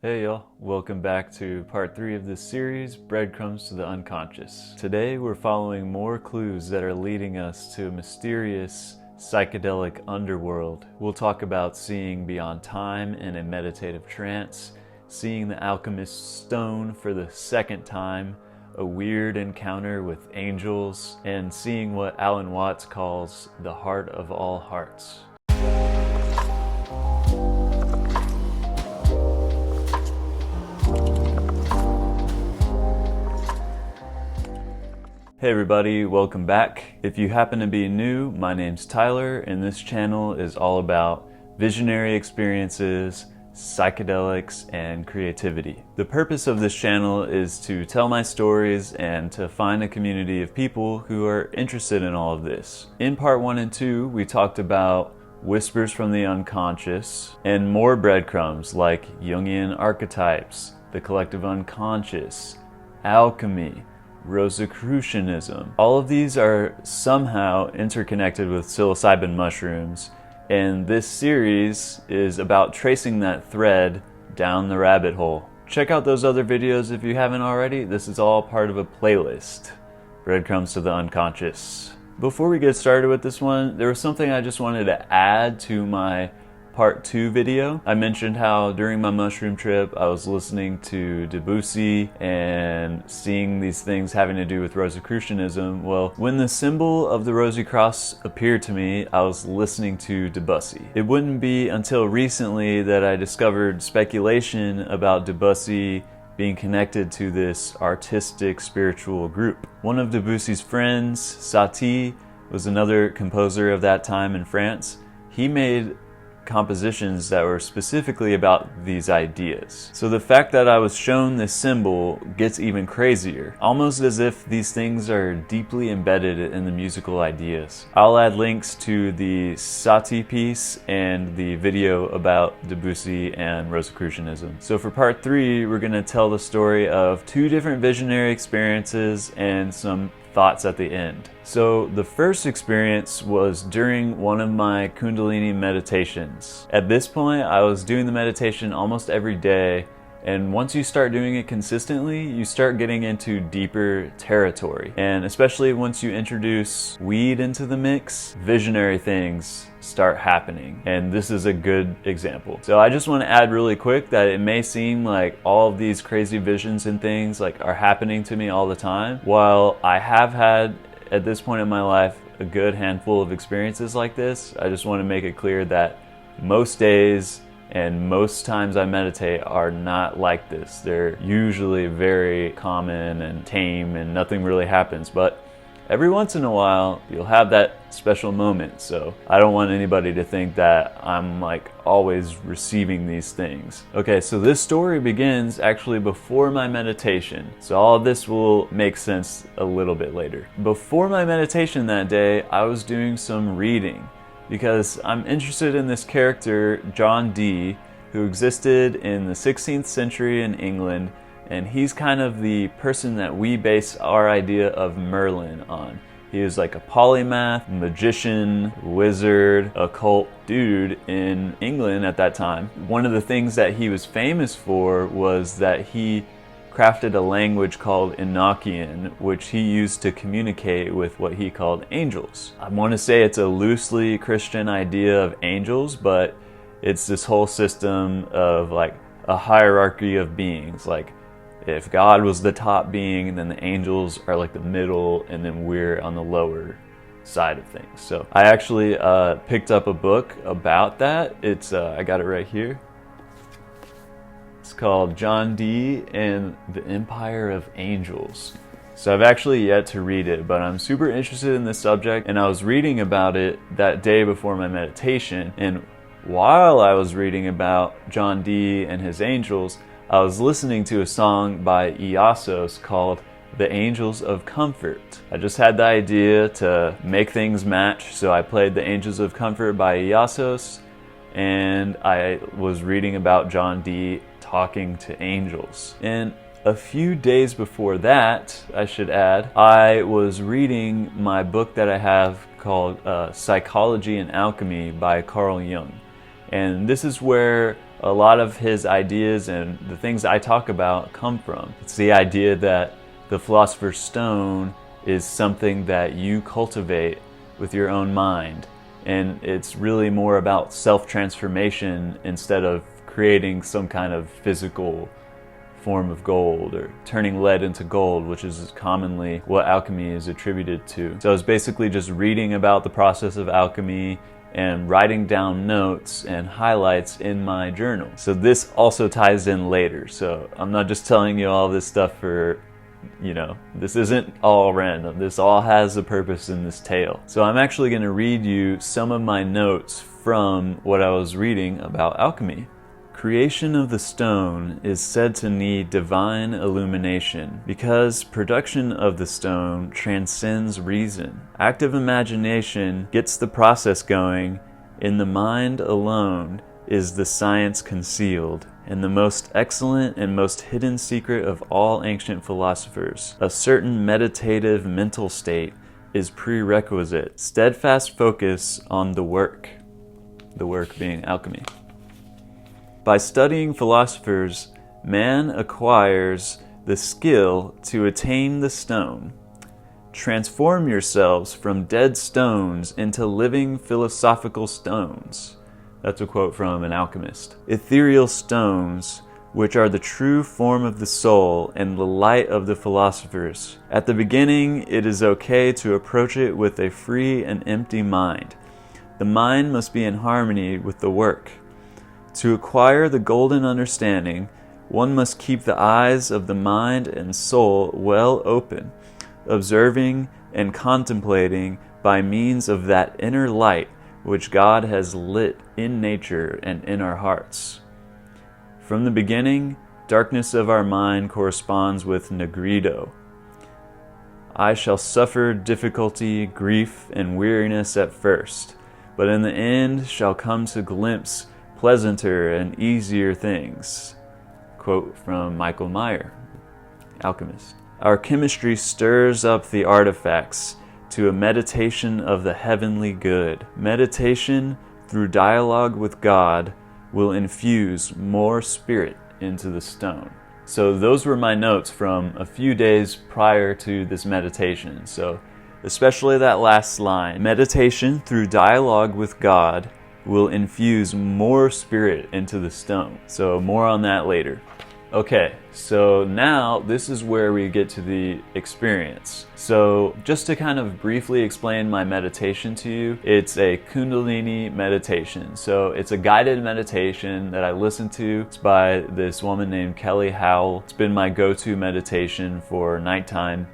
Hey y'all, welcome back to part 3 of this series, Breadcrumbs to the Unconscious. Today we're following more clues that are leading us to a mysterious psychedelic underworld. We'll talk about seeing beyond time in a meditative trance, seeing the Alchemist's stone for the second time, a weird encounter with angels, and seeing what Alan Watts calls the heart of all hearts. Hey everybody, welcome back. If you happen to be new, my name's Tyler, and this channel is all about visionary experiences, psychedelics, and creativity. The purpose of this channel is to tell my stories and to find a community of people who are interested in all of this. In part 1 and 2, we talked about whispers from the unconscious and more breadcrumbs like Jungian archetypes, the collective unconscious, alchemy, Rosicrucianism. All of these are somehow interconnected with psilocybin mushrooms, and this series is about tracing that thread down the rabbit hole. Check out those other videos if you haven't already. This is all part of a playlist, Breadcrumbs to the Unconscious. Before we get started with this one, there was something I just wanted to add to my part 2 video. I mentioned how during my mushroom trip I was listening to Debussy and seeing these things having to do with Rosicrucianism. Well, when the symbol of the Rosy Cross appeared to me, I was listening to Debussy. It wouldn't be until recently that I discovered speculation about Debussy being connected to this artistic spiritual group. One of Debussy's friends, Satie, was another composer of that time in France. He made compositions that were specifically about these ideas. So the fact that I was shown this symbol gets even crazier, almost as if these things are deeply embedded in the musical ideas. I'll add links to the Satie piece and the video about Debussy and Rosicrucianism. So for part 3, we're going to tell the story of 2 different visionary experiences and some thoughts at the end. So the first experience was during one of my Kundalini meditations. At this point, I was doing the meditation almost every day, and once you start doing it consistently, you start getting into deeper territory. And especially once you introduce weed into the mix, visionary things start happening. And this is a good example. So I just want to add really quick that it may seem like all of these crazy visions and things like are happening to me all the time. While I have had at this point in my life a good handful of experiences like this, I just want to make it clear that most days and most times I meditate are not like this. They're usually very common and tame and nothing really happens. But every once in a while, you'll have that special moment. So I don't want anybody to think that I'm like always receiving these things. Okay, so this story begins actually before my meditation. So all of this will make sense a little bit later. Before my meditation that day, I was doing some reading because I'm interested in this character, John Dee, who existed in the 16th century in England, and he's kind of the person that we base our idea of Merlin on. He was like a polymath, magician, wizard, occult dude in England at that time. One of the things that he was famous for was that he crafted a language called Enochian, which he used to communicate with what he called angels. I want to say it's a loosely Christian idea of angels, but it's this whole system of like a hierarchy of beings. Like if God was the top being, then the angels are like the middle, and then we're on the lower side of things. So I actually picked up a book about that. It's I got it right here. It's called John Dee and the Empire of Angels. So I've actually yet to read it, but I'm super interested in this subject, and I was reading about it that day before my meditation. And while I was reading about John Dee and his angels, I was listening to a song by Iasos called The Angels of Comfort. I just had the idea to make things match, so I played The Angels of Comfort by Iasos, and I was reading about John Dee talking to angels. And a few days before that, I should add, I was reading my book that I have called Psychology and Alchemy by Carl Jung. And this is where a lot of his ideas and the things I talk about come from. It's the idea that the philosopher's stone is something that you cultivate with your own mind, and it's really more about self-transformation instead of creating some kind of physical form of gold or turning lead into gold, which is commonly what alchemy is attributed to. So I was basically just reading about the process of alchemy and writing down notes and highlights in my journal. So this also ties in later. So I'm not just telling you all this stuff for, this isn't all random. This all has a purpose in this tale. So I'm actually going to read you some of my notes from what I was reading about alchemy. Creation of the stone is said to need divine illumination because production of the stone transcends reason. Active imagination gets the process going. In the mind alone is the science concealed, and the most excellent and most hidden secret of all ancient philosophers. A certain meditative mental state is prerequisite. Steadfast focus on the work being alchemy. By studying philosophers, man acquires the skill to attain the stone. Transform yourselves from dead stones into living philosophical stones. That's a quote from an alchemist. Ethereal stones, which are the true form of the soul and the light of the philosophers. At the beginning, it is okay to approach it with a free and empty mind. The mind must be in harmony with the work. To acquire the golden understanding, one must keep the eyes of the mind and soul well open, observing and contemplating by means of that inner light which God has lit in nature and in our hearts. From the beginning, darkness of our mind corresponds with nigredo. I shall suffer difficulty, grief, and weariness at first, but in the end shall come to glimpse pleasanter and easier things. Quote from Michael Meyer, Alchemist. Our chemistry stirs up the artifacts to a meditation of the heavenly good. Meditation through dialogue with God will infuse more spirit into the stone. So those were my notes from a few days prior to this meditation. So especially that last line, meditation through dialogue with God will infuse more spirit into the stone. So more on that later. Okay, so now this is where we get to the experience. So just to kind of briefly explain my meditation to you, it's a Kundalini meditation. So it's a guided meditation that I listen to. It's by this woman named Kelly Howell. It's been my go-to meditation for nighttime,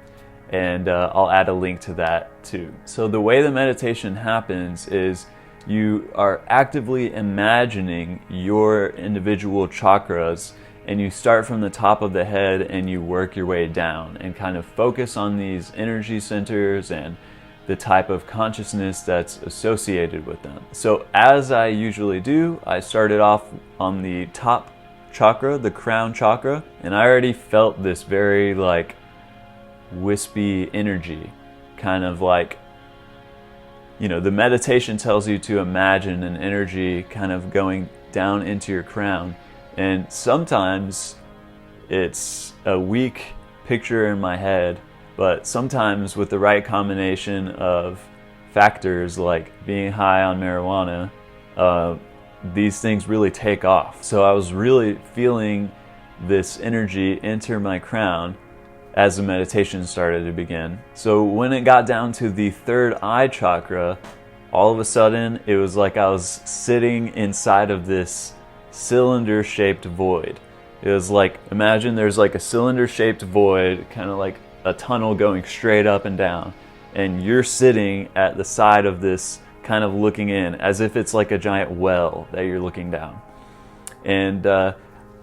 and I'll add a link to that too. So the way the meditation happens is you are actively imagining your individual chakras, and you start from the top of the head and you work your way down and kind of focus on these energy centers and the type of consciousness that's associated with them. So as I usually do, I started off on the top chakra, the crown chakra, and I already felt this very wispy energy, kind of like, the meditation tells you to imagine an energy kind of going down into your crown. And sometimes it's a weak picture in my head, but sometimes with the right combination of factors like being high on marijuana, these things really take off. So I was really feeling this energy enter my crown as the meditation started to begin. So when it got down to the third eye chakra, all of a sudden it was like I was sitting inside of this cylinder-shaped void. It was like, imagine there's like a cylinder-shaped void, kind of like a tunnel going straight up and down, and you're sitting at the side of this, kind of looking in, as if it's like a giant well that you're looking down. And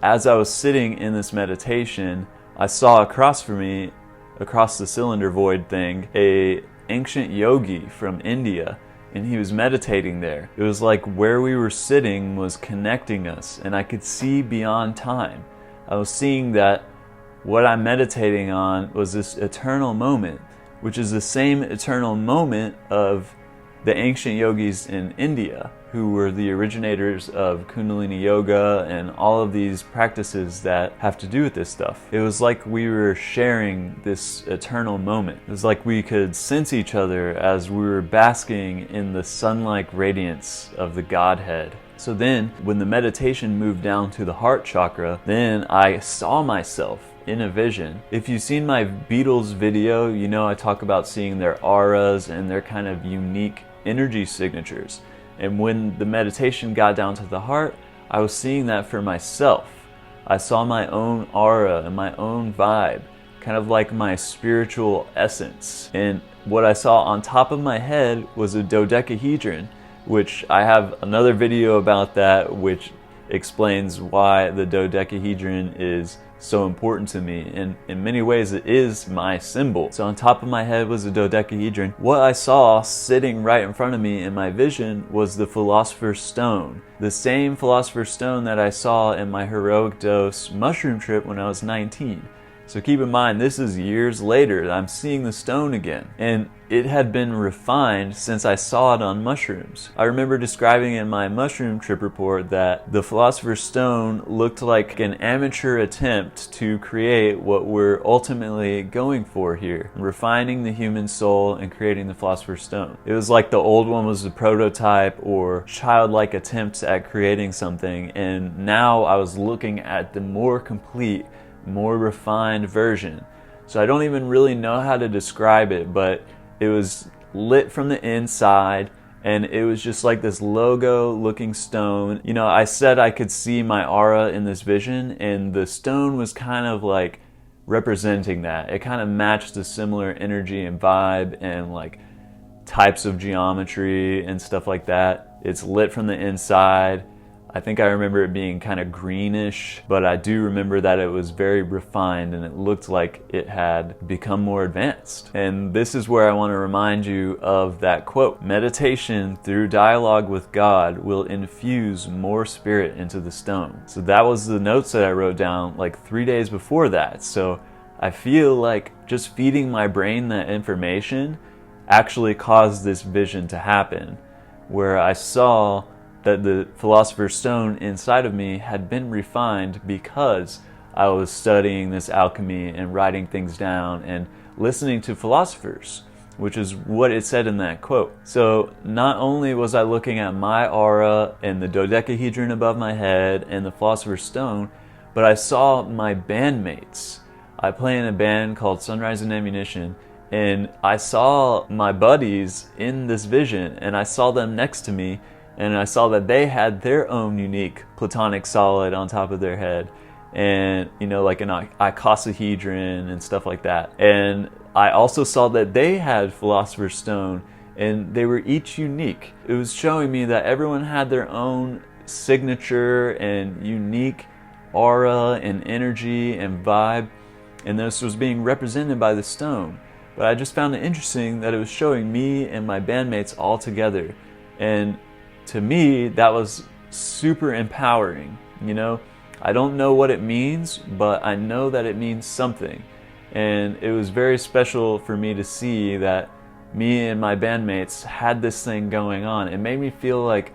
as I was sitting in this meditation, I saw across from me, across the cylinder void thing, a ancient yogi from India, and he was meditating there. It was like where we were sitting was connecting us, and I could see beyond time. I was seeing that what I'm meditating on was this eternal moment, which is the same eternal moment of the ancient yogis in India. who were the originators of Kundalini yoga and all of these practices that have to do with this stuff. It was like we were sharing this eternal moment. It was like we could sense each other as we were basking in the sun-like radiance of the Godhead. So then, when the meditation moved down to the heart chakra, then I saw myself in a vision. If you've seen my Beatles video, you know I talk about seeing their auras and their kind of unique energy signatures. And when the meditation got down to the heart, I was seeing that for myself. I saw my own aura and my own vibe, kind of like my spiritual essence. And what I saw on top of my head was a dodecahedron, which I have another video about that, which explains why the dodecahedron is so important to me. And in many ways, it is my symbol. So on top of my head was a dodecahedron. What I saw sitting right in front of me in my vision was the Philosopher's Stone. The same Philosopher's Stone that I saw in my heroic dose mushroom trip when I was 19. So keep in mind, this is years later. I'm seeing the stone again. And it had been refined since I saw it on mushrooms. I remember describing in my mushroom trip report that the Philosopher's Stone looked like an amateur attempt to create what we're ultimately going for here, refining the human soul and creating the Philosopher's Stone. It was like the old one was a prototype or childlike attempts at creating something, and now I was looking at the more complete, more refined version. So I don't even really know how to describe it, but it was lit from the inside, and it was just like this logo looking stone. You know, I said I could see my aura in this vision, and the stone was kind of like representing that. It kind of matched the similar energy and vibe and like types of geometry and stuff like that. It's lit from the inside. I think I remember it being kind of greenish, but I do remember that it was very refined and it looked like it had become more advanced. And this is where I want to remind you of that quote. Meditation through dialogue with God will infuse more spirit into the stone. So that was the notes that I wrote down like 3 days before that. So I feel like just feeding my brain that information actually caused this vision to happen, where I saw that the Philosopher's Stone inside of me had been refined because I was studying this alchemy and writing things down and listening to philosophers, which is what it said in that quote. So not only was I looking at my aura and the dodecahedron above my head and the Philosopher's Stone, but I saw my bandmates. I play in a band called Sunrise and Ammunition, and I saw my buddies in this vision, and I saw them next to me, and I saw that they had their own unique platonic solid on top of their head, and you know, like an icosahedron and stuff like that. And I also saw that they had Philosopher's Stone, and they were each unique. It was showing me that everyone had their own signature and unique aura and energy and vibe, and this was being represented by the stone. But I just found it interesting that it was showing me and my bandmates all together. And to me, that was super empowering. You know, I don't know what it means, but I know that it means something. And it was very special for me to see that me and my bandmates had this thing going on. It made me feel like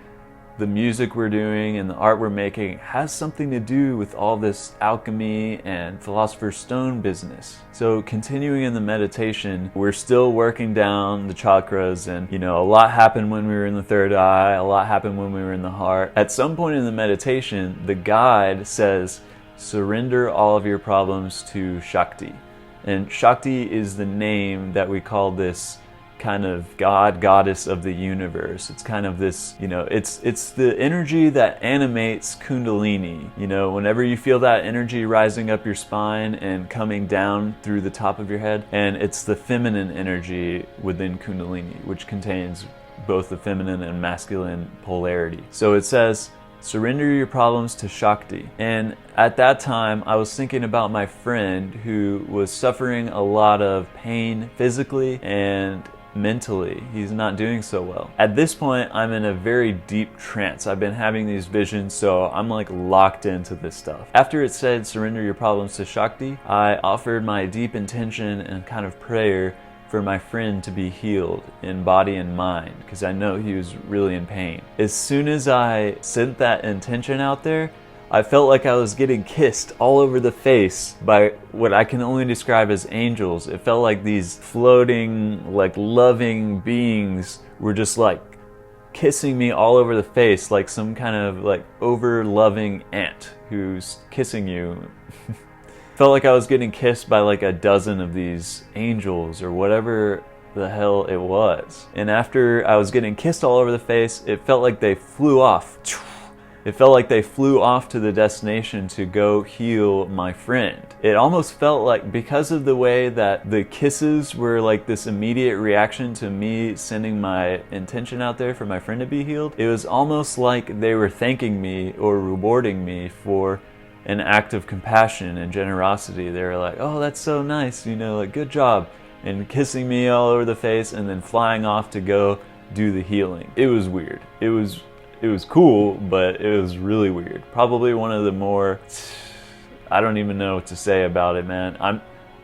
the music we're doing and the art we're making has something to do with all this alchemy and Philosopher's Stone business. So continuing in the meditation, we're still working down the chakras, and you know, a lot happened when we were in the third eye, a lot happened when we were in the heart. At some point in the meditation, the guide says, surrender all of your problems to Shakti. And Shakti is the name that we call this kind of god, goddess of the universe. It's kind of this, you know, it's the energy that animates Kundalini. You know, whenever you feel that energy rising up your spine and coming down through the top of your head, and it's the feminine energy within Kundalini, which contains both the feminine and masculine polarity. So it says, surrender your problems to Shakti. And at that time, I was thinking about my friend who was suffering a lot of pain physically and mentally. He's not doing so well. At this point, I'm in a very deep trance. I've been having these visions, so I'm like locked into this stuff. After it said, surrender your problems to Shakti, I offered my deep intention and kind of prayer for my friend to be healed in body and mind, because I know he was really in pain. As soon as I sent that intention out there, I felt like I was getting kissed all over the face by what I can only describe as angels. It felt like these floating, like loving beings were just like kissing me all over the face, like some kind of like over-loving aunt who's kissing you. Felt like I was getting kissed by like a dozen of these angels or whatever the hell it was. And after I was getting kissed all over the face, it felt like they flew off. It felt like they flew off to the destination to go heal my friend. It almost felt like, because of the way that the kisses were like this immediate reaction to me sending my intention out there for my friend to be healed, it was almost like they were thanking me or rewarding me for an act of compassion and generosity. They were like, oh, that's so nice, you know, like good job, and kissing me all over the face and then flying off to go do the healing. It was weird. It was cool, but it was really weird. Probably one of the more, I don't even know what to say about it, man.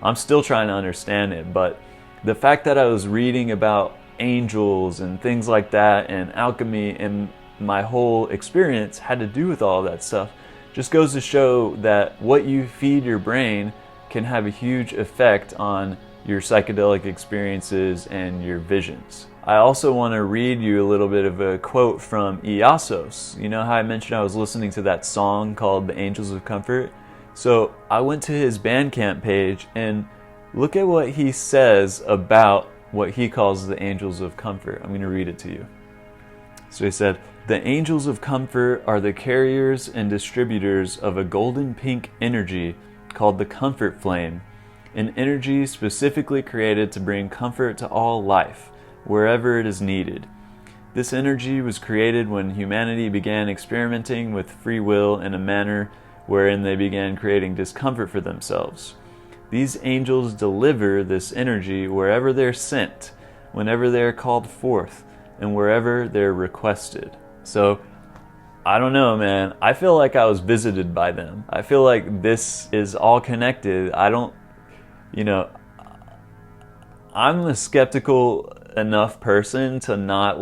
I'm still trying to understand it, but the fact that I was reading about angels and things like that and alchemy, and my whole experience had to do with all of that stuff, just goes to show that what you feed your brain can have a huge effect on your psychedelic experiences and your visions. I also want to read you a little bit of a quote from Iasos. You know how I mentioned I was listening to that song called The Angels of Comfort? So I went to his Bandcamp page and look at what he says about what he calls the Angels of Comfort. I'm going to read it to you. So he said, "The angels of comfort are the carriers and distributors of a golden pink energy called the comfort flame, an energy specifically created to bring comfort to all life, wherever it is needed. This energy was created when humanity began experimenting with free will in a manner wherein they began creating discomfort for themselves. These angels deliver this energy wherever they're sent, whenever they're called forth, and wherever they're requested." So, I don't know, man. I feel like I was visited by them. I feel like this is all connected. I'm a skeptical enough person to not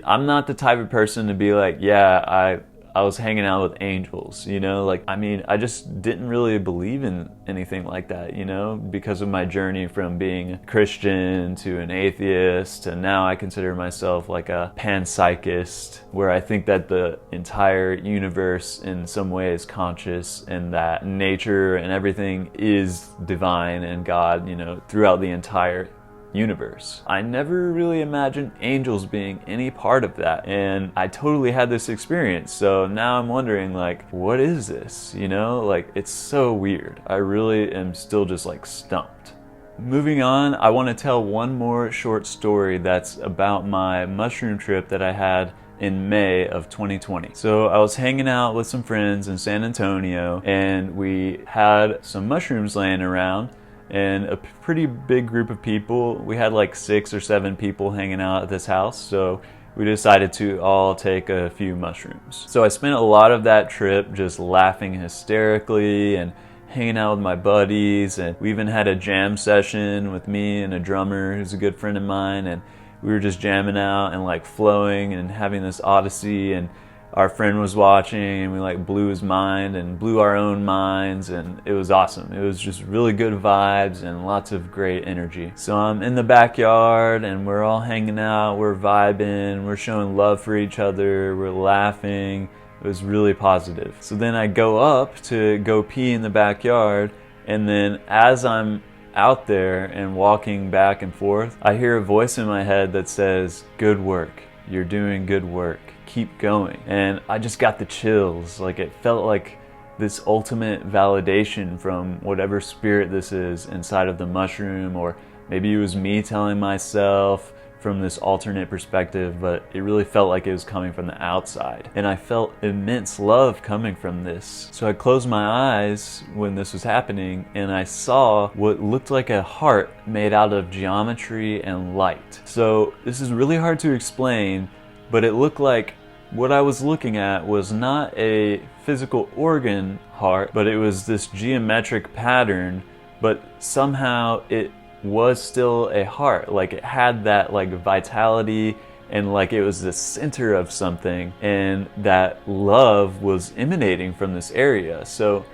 I'm not the type of person to be like, yeah, I was hanging out with angels, you know? I just didn't really believe in anything like that, you know? Because of my journey from being a Christian to an atheist, and now I consider myself like a panpsychist, where I think that the entire universe in some way is conscious, and that nature and everything is divine and God, you know, throughout the entire universe. I never really imagined angels being any part of that, and I totally had this experience. So now I'm wondering, like, what is this? You know, like, it's so weird. I really am still just like stumped. Moving on, I want to tell one more short story that's about my mushroom trip that I had in May of 2020. So I was hanging out with some friends in San Antonio, and we had some mushrooms laying around, and a pretty big group of people. We had like 6 or 7 people hanging out at this house, so we decided to all take a few mushrooms. So I spent a lot of that trip just laughing hysterically and hanging out with my buddies, and we even had a jam session with me and a drummer who's a good friend of mine, and we were just jamming out and like flowing and having this odyssey, and our friend was watching, and we like blew his mind and blew our own minds, and it was awesome. It was just really good vibes and lots of great energy. So I'm in the backyard, and we're all hanging out, we're vibing, we're showing love for each other, we're laughing. It was really positive. So then I go up to go pee in the backyard, and then as I'm out there and walking back and forth, I hear a voice in my head that says, "Good work. You're doing good work. Keep going." And I just got the chills. Like, it felt like this ultimate validation from whatever spirit this is inside of the mushroom, or maybe it was me telling myself from this alternate perspective, but it really felt like it was coming from the outside. And I felt immense love coming from this. So I closed my eyes when this was happening, and I saw what looked like a heart made out of geometry and light. So this is really hard to explain, but it looked like what I was looking at was not a physical organ heart, but it was this geometric pattern, but somehow it was still a heart. Like it had that like vitality, and like it was the center of something, and that love was emanating from this area. So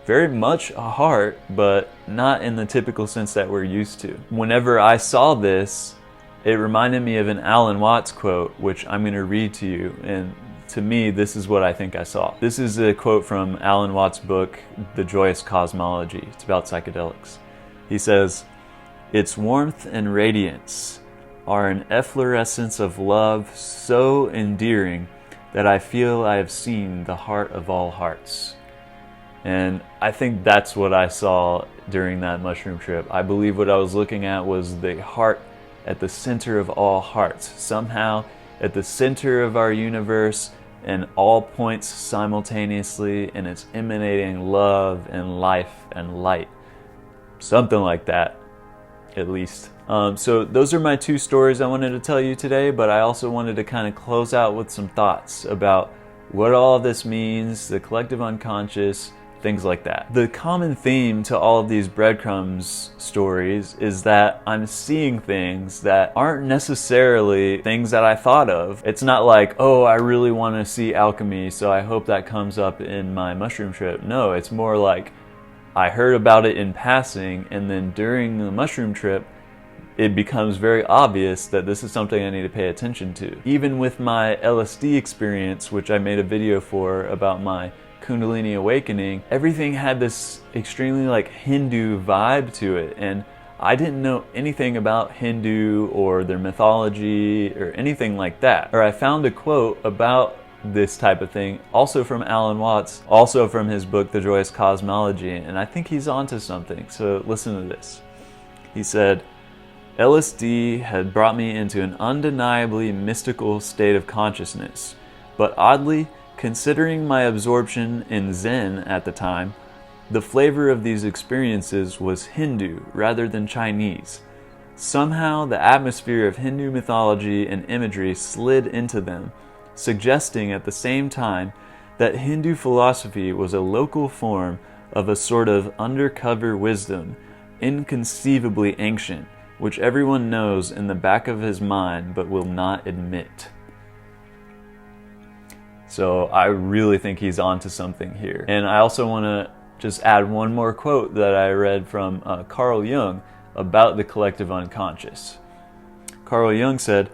very much a heart, but not in the typical sense that we're used to. Whenever I saw this, it reminded me of an Alan Watts quote, which I'm going to read to you. And to me, this is what I think I saw. This is a quote from Alan Watts' book, The Joyous Cosmology. It's about psychedelics. He says, "Its warmth and radiance are an efflorescence of love so endearing that I feel I have seen the heart of all hearts." And I think that's what I saw during that mushroom trip. I believe what I was looking at was the heart at the center of all hearts. Somehow at the center of our universe and all points simultaneously, and it's emanating love and life and light. Something like that, at least. So those are my two stories I wanted to tell you today, but I also wanted to kind of close out with some thoughts about what all of this means, the collective unconscious, things like that. The common theme to all of these breadcrumbs stories is that I'm seeing things that aren't necessarily things that I thought of. It's not like, oh, I really want to see alchemy, so I hope that comes up in my mushroom trip. No, it's more like I heard about it in passing, and then during the mushroom trip, it becomes very obvious that this is something I need to pay attention to. Even with my LSD experience, which I made a video for about my Kundalini awakening, everything had this extremely like Hindu vibe to it, and I didn't know anything about Hindu or their mythology or anything like that. Or I found a quote about this type of thing, also from Alan Watts, also from his book, The Joyous Cosmology, and I think he's onto something, so listen to this. He said, "LSD had brought me into an undeniably mystical state of consciousness, but oddly, considering my absorption in Zen at the time, the flavor of these experiences was Hindu rather than Chinese. Somehow the atmosphere of Hindu mythology and imagery slid into them, suggesting at the same time that Hindu philosophy was a local form of a sort of undercover wisdom, inconceivably ancient, which everyone knows in the back of his mind but will not admit." So I really think he's onto something here. And I also want to just add one more quote that I read from Carl Jung about the collective unconscious. Carl Jung said,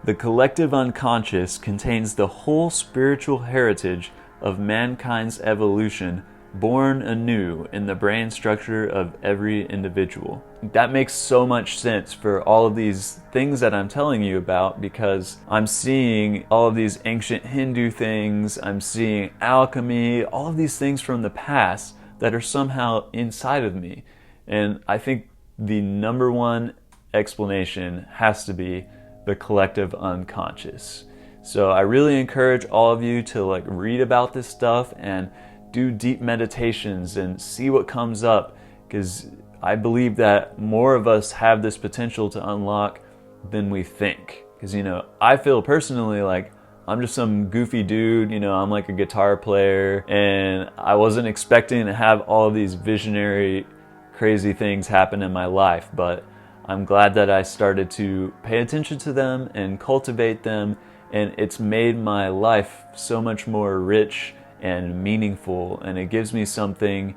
"The collective unconscious contains the whole spiritual heritage of mankind's evolution, born anew in the brain structure of every individual." That makes so much sense for all of these things that I'm telling you about, because I'm seeing all of these ancient Hindu things, I'm seeing alchemy, all of these things from the past that are somehow inside of me. And I think the number one explanation has to be the collective unconscious. So I really encourage all of you to like read about this stuff and do deep meditations and see what comes up, because I believe that more of us have this potential to unlock than we think. Because, you know, I feel personally like I'm just some goofy dude, you know, I'm like a guitar player, and I wasn't expecting to have all of these visionary, crazy things happen in my life, but I'm glad that I started to pay attention to them and cultivate them, and it's made my life so much more rich and meaningful, and it gives me something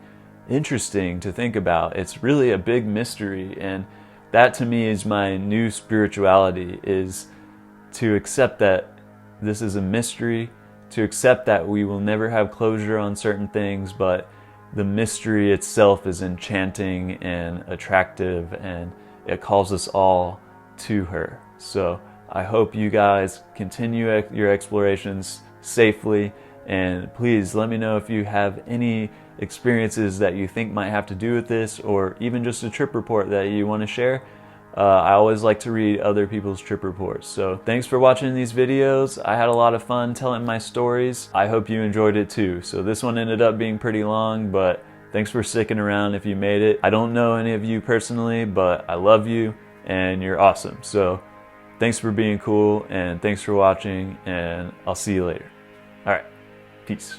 interesting to think about. It's really a big mystery, and that to me is my new spirituality, is to accept that this is a mystery, to accept that we will never have closure on certain things, but the mystery itself is enchanting and attractive, and it calls us all to her. So I hope you guys continue your explorations safely, and please let me know if you have any experiences that you think might have to do with this, or even just a trip report that you want to share. I always like to read other people's trip reports. So thanks for watching these videos. I had a lot of fun telling my stories. I hope you enjoyed it too. So this one ended up being pretty long, but thanks for sticking around if you made it. I don't know any of you personally, but I love you and you're awesome. So thanks for being cool, and thanks for watching, and I'll see you later. All right, peace.